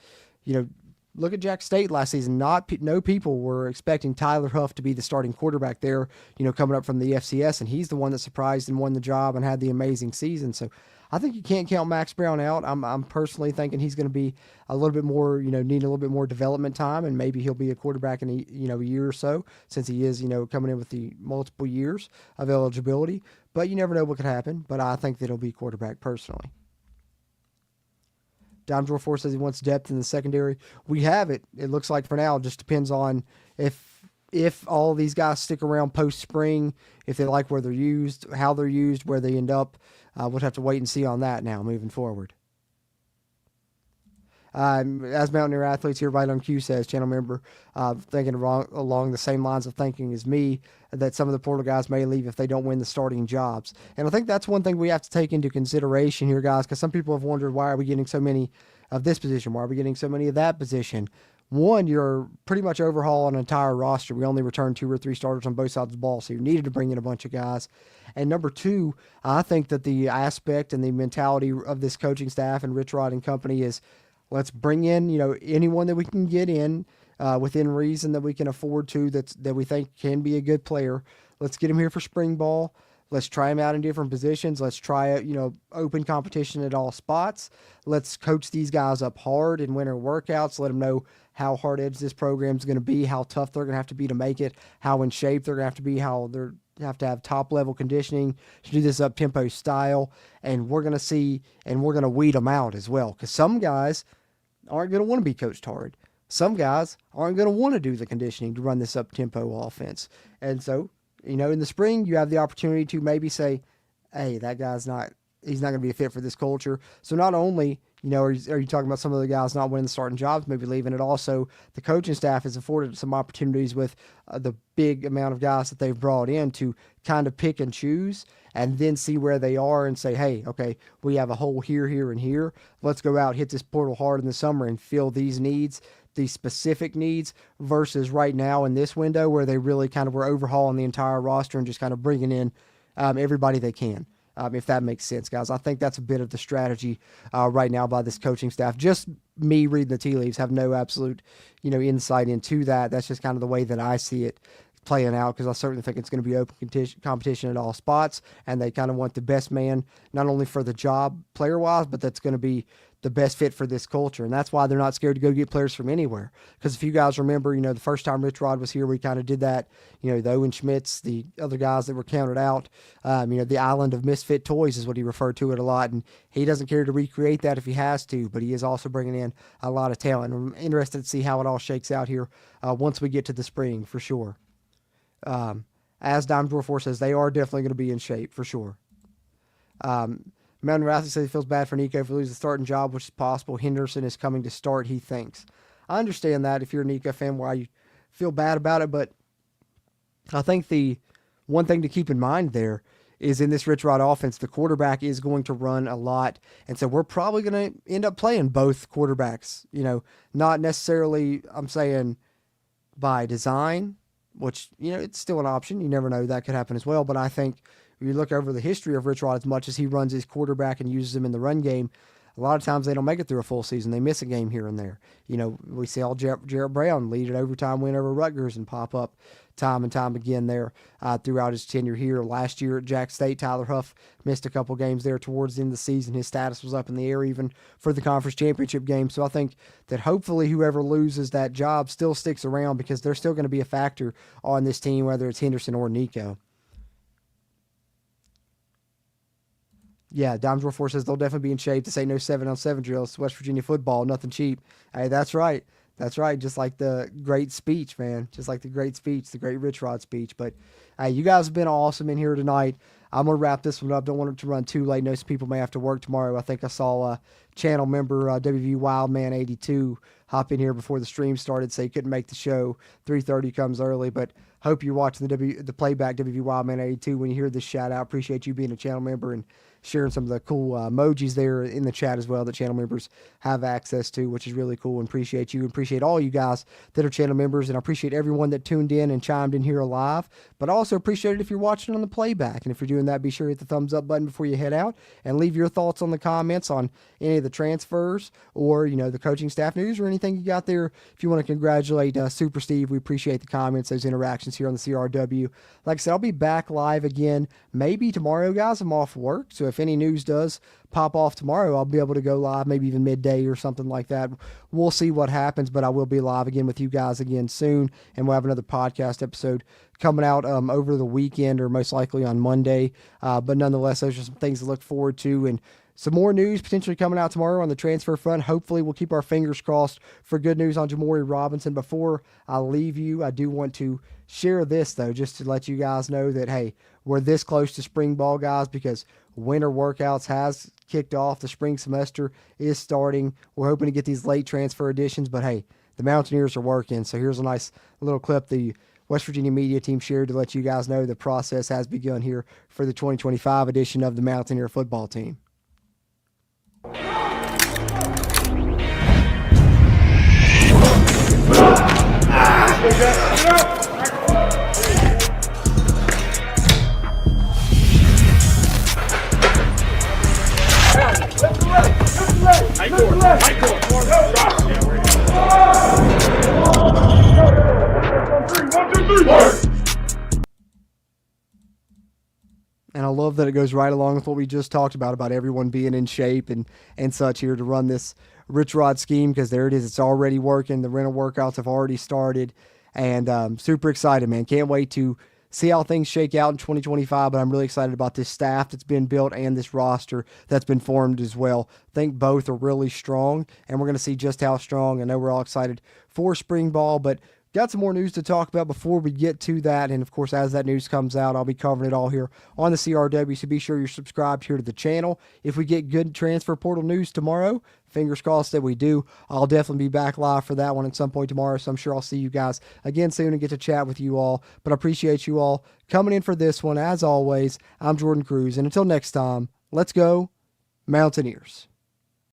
S8: look at Jack State last season. No people were expecting Tyler Huff to be the starting quarterback there, coming up from the FCS, and he's the one that surprised and won the job and had the amazing season. So I think you can't count Max Brown out. I'm personally thinking he's going to be a little bit more, need a little bit more development time, and maybe he'll be a quarterback in a year or so, since he is, coming in with the multiple years of eligibility. But you never know what could happen. But I think that he'll be quarterback personally. Dime Drawer 4 says he wants depth in the secondary. We have it. It looks like for now. It just depends on if all these guys stick around post-spring, if they like where they're used, how they're used, where they end up. We'll have to wait and see on that now moving forward. As Mountaineer Athletes here, right on cue, says, channel member, thinking along the same lines of thinking as me, that some of the portal guys may leave if they don't win the starting jobs. And I think that's one thing we have to take into consideration here, guys, because some people have wondered, why are we getting so many of this position? Why are we getting so many of that position? One, you're pretty much overhauling an entire roster. We only returned 2 or 3 starters on both sides of the ball, so you needed to bring in a bunch of guys. And number 2, I think that the aspect and the mentality of this coaching staff and Rich Rod and company is, let's bring in, anyone that we can get in within reason that we can afford to, that we think can be a good player. Let's get him here for spring ball. Let's try him out in different positions. Let's try open competition at all spots. Let's coach these guys up hard in winter workouts. Let them know how hard-edged this program is going to be, how tough they're going to have to be to make it, how in shape they're going to have to be, how they're have to have top-level conditioning to do this up-tempo style. And we're going to see, and we're going to weed them out as well, because some guys aren't going to want to be coached hard. Some guys aren't going to want to do the conditioning to run this up-tempo offense. And so, in the spring, you have the opportunity to maybe say, hey, that guy's he's not going to be a fit for this culture. So not only, are you talking about some of the guys not winning the starting jobs, maybe leaving it, also the coaching staff has afforded some opportunities with the big amount of guys that they've brought in to kind of pick and choose and then see where they are and say, hey, okay, we have a hole here, here, and here. Let's go out, hit this portal hard in the summer and fill these needs, these specific needs, versus right now in this window where they really kind of were overhauling the entire roster and just kind of bringing in everybody they can. If that makes sense, guys. I think that's a bit of the strategy right now by this coaching staff. Just me reading the tea leaves, have no absolute, insight into that. That's just kind of the way that I see it playing out, because I certainly think it's going to be open competition at all spots, and they kind of want the best man, not only for the job player-wise, but that's going to be the best fit for this culture. And that's why they're not scared to go get players from anywhere. Because if you guys remember, the first time Rich Rod was here, we kind of did that. The Owen Schmitz, the other guys that were counted out, the island of misfit toys is what he referred to it a lot. And he doesn't care to recreate that if he has to, but he is also bringing in a lot of talent. I'm interested to see how it all shakes out here once we get to the spring, for sure. As Dime Drawer 4 says, they are definitely going to be in shape, for sure. Mountain Rathley says he feels bad for Nico for losing the starting job, which is possible. Henderson is coming to start, he thinks. I understand that if you're a Nico fan, why you feel bad about it, but I think the one thing to keep in mind there is in this Rich Rod offense, the quarterback is going to run a lot, and so we're probably going to end up playing both quarterbacks, not necessarily, I'm saying, by design, which, it's still an option. You never know, that could happen as well, but I think you look over the history of Rich Rod, as much as he runs his quarterback and uses him in the run game, a lot of times they don't make it through a full season. They miss a game here and there. We see all Jarrett Brown lead an overtime win over Rutgers and pop up time and time again there throughout his tenure here. Last year at Jack State, Tyler Huff missed a couple games there towards the end of the season. His status was up in the air even for the conference championship game. So I think that hopefully whoever loses that job still sticks around, because they're still going to be a factor on this team, whether it's Henderson or Nico. Yeah, Dimes War 4 says they'll definitely be in shape. This ain't no 7-on-7 drills. It's West Virginia football, nothing cheap. Hey, that's right. That's right. Just like the great speech, man. Just like the great speech, the great Rich Rod speech. But hey, you guys have been awesome in here tonight. I'm going to wrap this one up. Don't want it to run too late. I know some people may have to work tomorrow. I think I saw channel member WVU Wildman82 hop in here before the stream started, say he couldn't make the show. 3:30 comes early, but hope you're watching the playback WVU Wildman82 when you hear this shout out. Appreciate you being a channel member and sharing some of the cool emojis there in the chat as well that channel members have access to, which is really cool, and appreciate you. Appreciate all you guys that are channel members, and I appreciate everyone that tuned in and chimed in here live, but I also appreciate it if you're watching on the playback. And if you're doing that, be sure to hit the thumbs up button before you head out and leave your thoughts on the comments on any of the transfers or, the coaching staff news or anything you got there. If you want to congratulate Super Steve, we appreciate the comments, those interactions here on the CRW. Like I said, I'll be back live again maybe tomorrow, guys. I'm off work, so if any news does pop off tomorrow, I'll be able to go live, maybe even midday or something like that. We'll see what happens, but I will be live again with you guys again soon, and we'll have another podcast episode coming out over the weekend or most likely on Monday. But nonetheless, those are some things to look forward to, and some more news potentially coming out tomorrow on the transfer front. Hopefully, we'll keep our fingers crossed for good news on Jamori Robinson. Before I leave you, I do want to share this, though, just to let you guys know that, hey, we're this close to spring ball, guys, because winter workouts has kicked off. The spring semester is starting. We're hoping to get these late transfer additions, but, hey, the Mountaineers are working. So here's a nice little clip the West Virginia media team shared to let you guys know the process has begun here for the 2025 edition of the Mountaineer football team. And I love that it goes right along with what we just talked about everyone being in shape and such here to run this Rich Rod scheme, because there it is. It's already working. The rental workouts have already started, and super excited, man. Can't wait to see how things shake out in 2025, but I'm really excited about this staff that's been built and this roster that's been formed as well. I think both are really strong, and we're going to see just how strong. I know we're all excited for spring ball, but got some more news to talk about before we get to that. And, of course, as that news comes out, I'll be covering it all here on the CRW, so be sure you're subscribed here to the channel. If we get good transfer portal news tomorrow, fingers crossed that we do, I'll definitely be back live for that one at some point tomorrow, so I'm sure I'll see you guys again soon and get to chat with you all. But I appreciate you all coming in for this one. As always, I'm Jordan Cruz, and until next time, let's go Mountaineers.